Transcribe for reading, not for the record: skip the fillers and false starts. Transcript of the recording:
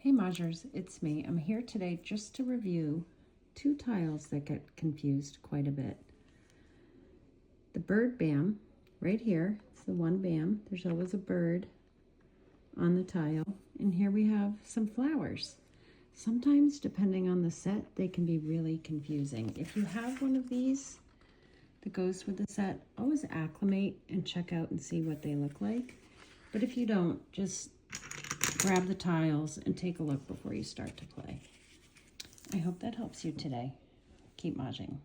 Hey Mahjongers, it's me. I'm here today just to review two tiles that get confused quite a bit. The bird bam, right here, it's the one bam. There's always a bird on the tile. And here we have some flowers. Sometimes, depending on the set, they can be really confusing. If you have one of these that goes with the set, always acclimate and check out and see what they look like. But if you don't, just grab the tiles and take a look before you start to play. I hope that helps you today. Keep mahjong.